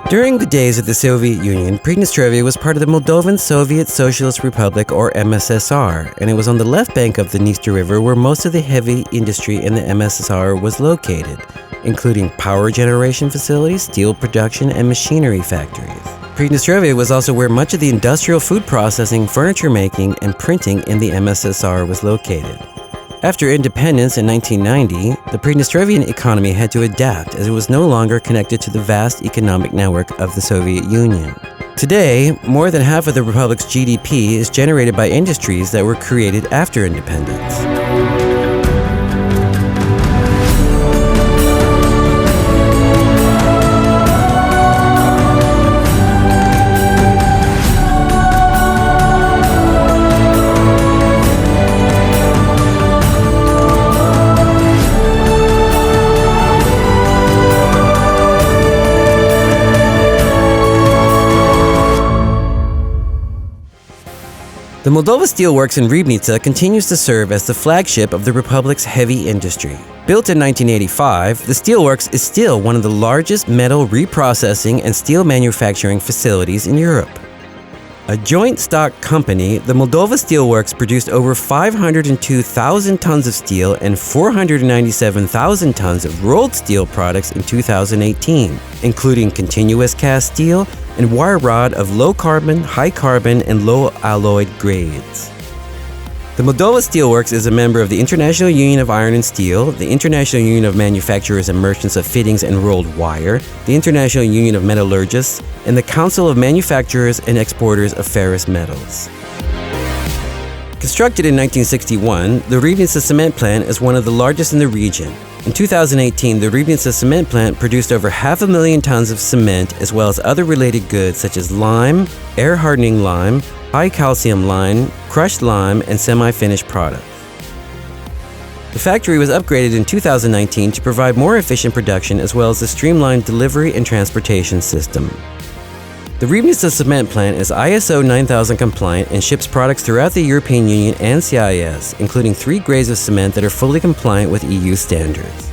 During the days of the Soviet Union, Pridnestrovie was part of the Moldovan Soviet Socialist Republic, or MSSR, and it was on the left bank of the Dniester River where most of the heavy industry in the MSSR was located, including power generation facilities, steel production, and machinery factories. Pridnestrovie was also where much of the industrial food processing, furniture making, and printing in the MSSR was located. After independence in 1990, the Pridnestrovian economy had to adapt as it was no longer connected to the vast economic network of the Soviet Union. Today, more than half of the republic's GDP is generated by industries that were created after independence. The Moldova Steelworks in Ribnica continues to serve as the flagship of the Republic's heavy industry. Built in 1985, the steelworks is still one of the largest metal reprocessing and steel manufacturing facilities in Europe. A joint stock company, the Moldova Steelworks produced over 502,000 tons of steel and 497,000 tons of rolled steel products in 2018, including continuous cast steel and wire rod of low carbon, high carbon, and low alloy grades. The Moldova Steelworks is a member of the International Union of Iron and Steel, the International Union of Manufacturers and Merchants of Fittings and Rolled Wire, the International Union of Metallurgists, and the Council of Manufacturers and Exporters of Ferrous Metals. Constructed in 1961, the Ribnica cement plant is one of the largest in the region. In 2018, the Ribnica cement plant produced over 500,000 tons of cement as well as other related goods such as lime, air hardening lime, high calcium lime, crushed lime, and semi-finished products. The factory was upgraded in 2019 to provide more efficient production as well as a streamlined delivery and transportation system. The Ribnica cement plant is ISO 9000 compliant and ships products throughout the European Union and CIS, including 3 grades of cement that are fully compliant with EU standards.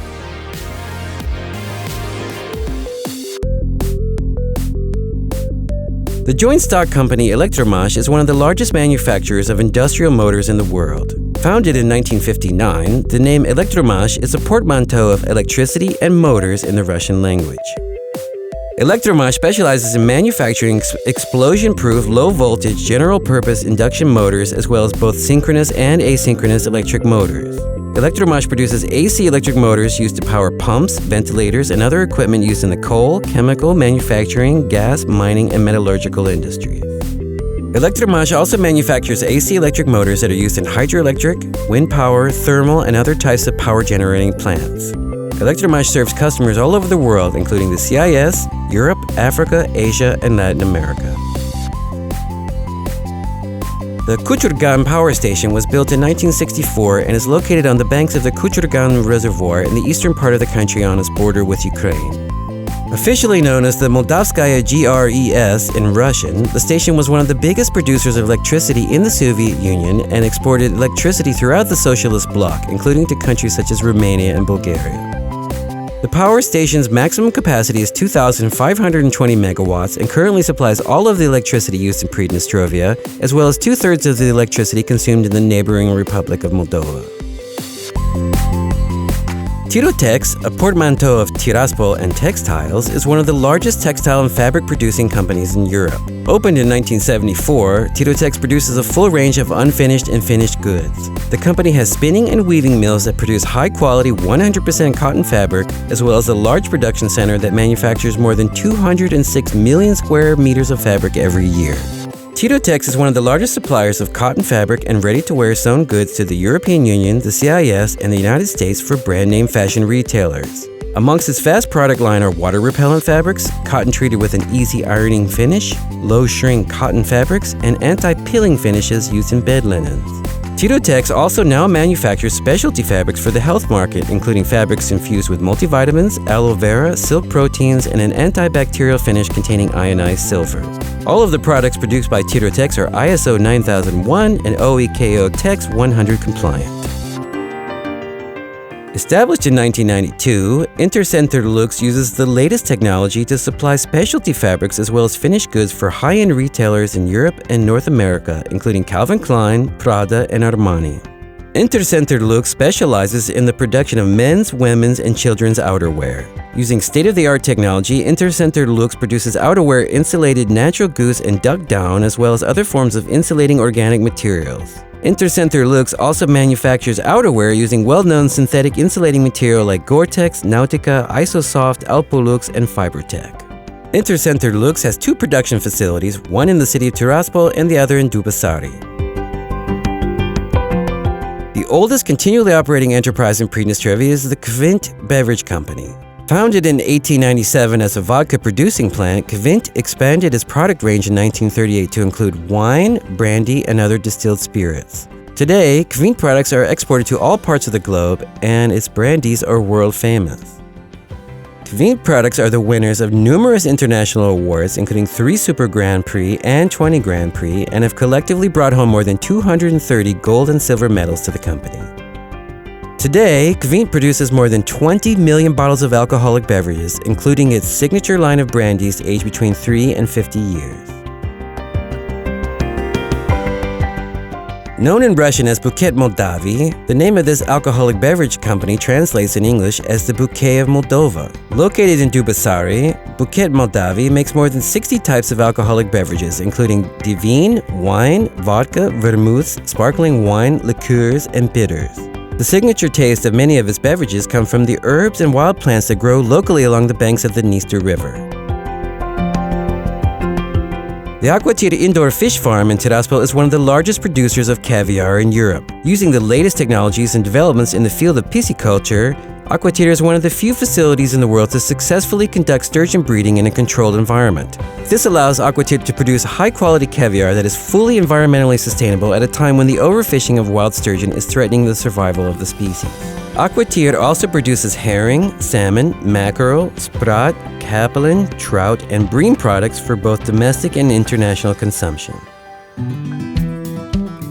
The joint stock company Elektromash is one of the largest manufacturers of industrial motors in the world. Founded in 1959, the name Elektromash is a portmanteau of electricity and motors in the Russian language. Elektromash specializes in manufacturing explosion-proof, low-voltage, general-purpose induction motors as well as both synchronous and asynchronous electric motors. Elektromash produces AC electric motors used to power pumps, ventilators, and other equipment used in the coal, chemical, manufacturing, gas, mining, and metallurgical industries. Elektromash also manufactures AC electric motors that are used in hydroelectric, wind power, thermal, and other types of power-generating plants. Elektromash serves customers all over the world, including the CIS, Europe, Africa, Asia, and Latin America. The Kuchurgan power station was built in 1964 and is located on the banks of the Kuchurgan Reservoir in the eastern part of the country on its border with Ukraine. Officially known as the Moldavskaya GRES in Russian, the station was one of the biggest producers of electricity in the Soviet Union and exported electricity throughout the socialist bloc, including to countries such as Romania and Bulgaria. The power station's maximum capacity is 2,520 megawatts and currently supplies all of the electricity used in Pridnestrovia, as well as 2/3 of the electricity consumed in the neighboring Republic of Moldova. Tirotex, a portmanteau of Tiraspol and Textiles, is one of the largest textile and fabric producing companies in Europe. Opened in 1974, Tirotex produces a full range of unfinished and finished goods. The company has spinning and weaving mills that produce high-quality 100% cotton fabric, as well as a large production center that manufactures more than 206 million square meters of fabric every year. Tirotex is one of the largest suppliers of cotton fabric and ready-to-wear sewn goods to the European Union, the CIS, and the United States for brand-name fashion retailers. Amongst its vast product line are water-repellent fabrics, cotton treated with an easy ironing finish, low-shrink cotton fabrics, and anti-pilling finishes used in bed linens. Tirotex also now manufactures specialty fabrics for the health market, including fabrics infused with multivitamins, aloe vera, silk proteins, and an antibacterial finish containing ionized silver. All of the products produced by Tirotex are ISO 9001 and OEKO Tex 100 compliant. Established in 1992, Intercenter Lux uses the latest technology to supply specialty fabrics as well as finished goods for high-end retailers in Europe and North America, including Calvin Klein, Prada, and Armani. Intercenter Lux specializes in the production of men's, women's, and children's outerwear. Using state-of-the-art technology, Intercenter Lux produces outerwear insulated natural goose and duck down as well as other forms of insulating organic materials. Intercenter Lux also manufactures outerwear using well-known synthetic insulating material like Gore-Tex, Nautica, Isosoft, Alpolux, and Fibertech. Intercenter Lux has two production facilities, one in the city of Tiraspol and the other in Dubăsari. The oldest continually operating enterprise in Pridnestrovie is the Kvint Beverage Company. Founded in 1897 as a vodka producing plant, Kvint expanded its product range in 1938 to include wine, brandy, and other distilled spirits. Today, Kvint products are exported to all parts of the globe, and its brandies are world famous. Kvint products are the winners of numerous international awards, including 3 Super Grand Prix and 20 Grand Prix, and have collectively brought home more than 230 gold and silver medals to the company. Today, Kvint produces more than 20 million bottles of alcoholic beverages, including its signature line of brandies aged between 3 and 50 years. Known in Russian as Buchet Moldavi, the name of this alcoholic beverage company translates in English as the Bouquet of Moldova. Located in Dubăsari, Buchet Moldavi makes more than 60 types of alcoholic beverages, including divine, wine, vodka, vermouths, sparkling wine, liqueurs, and bitters. The signature taste of many of its beverages come from the herbs and wild plants that grow locally along the banks of the Dniester River. The Aquatir Indoor Fish Farm in Tiraspol is one of the largest producers of caviar in Europe. Using the latest technologies and developments in the field of pisciculture, Aquatir is one of the few facilities in the world to successfully conduct sturgeon breeding in a controlled environment. This allows Aquatir to produce high-quality caviar that is fully environmentally sustainable at a time when the overfishing of wild sturgeon is threatening the survival of the species. Aquatir also produces herring, salmon, mackerel, sprat, capelin, trout, and bream products for both domestic and international consumption.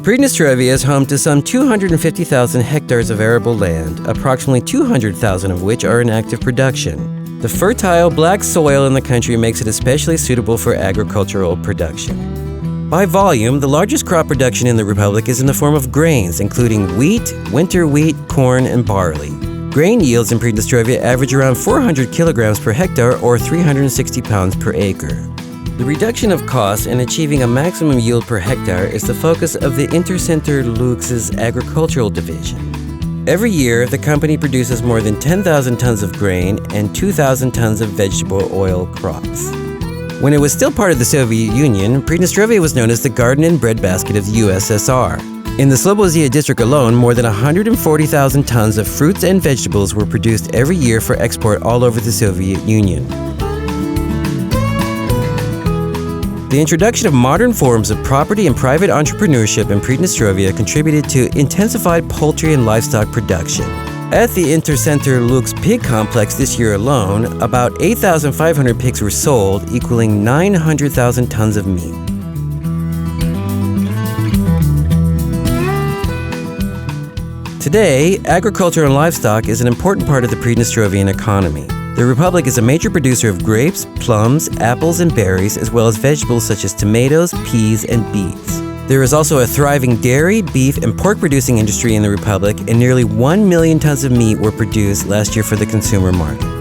Pridnestrovie is home to some 250,000 hectares of arable land, approximately 200,000 of which are in active production. The fertile black soil in the country makes it especially suitable for agricultural production. By volume, the largest crop production in the Republic is in the form of grains, including wheat, winter wheat, corn, and barley. Grain yields in Pridnestrovie average around 400 kilograms per hectare or 360 pounds per acre. The reduction of costs and achieving a maximum yield per hectare is the focus of the Intercenter Lux's agricultural division. Every year, the company produces more than 10,000 tons of grain and 2,000 tons of vegetable oil crops. When it was still part of the Soviet Union, Pridnestrovie was known as the garden and breadbasket of the USSR. In the Slobozia district alone, more than 140,000 tons of fruits and vegetables were produced every year for export all over the Soviet Union. The introduction of modern forms of property and private entrepreneurship in Pridnestrovie contributed to intensified poultry and livestock production. At the Intercenter Lux pig complex this year alone, about 8,500 pigs were sold, equaling 900,000 tons of meat. Today, agriculture and livestock is an important part of the Pridnestrovian economy. The Republic is a major producer of grapes, plums, apples, and berries, as well as vegetables such as tomatoes, peas, and beets. There is also a thriving dairy, beef, and pork-producing industry in the Republic, and nearly 1 million tons of meat were produced last year for the consumer market.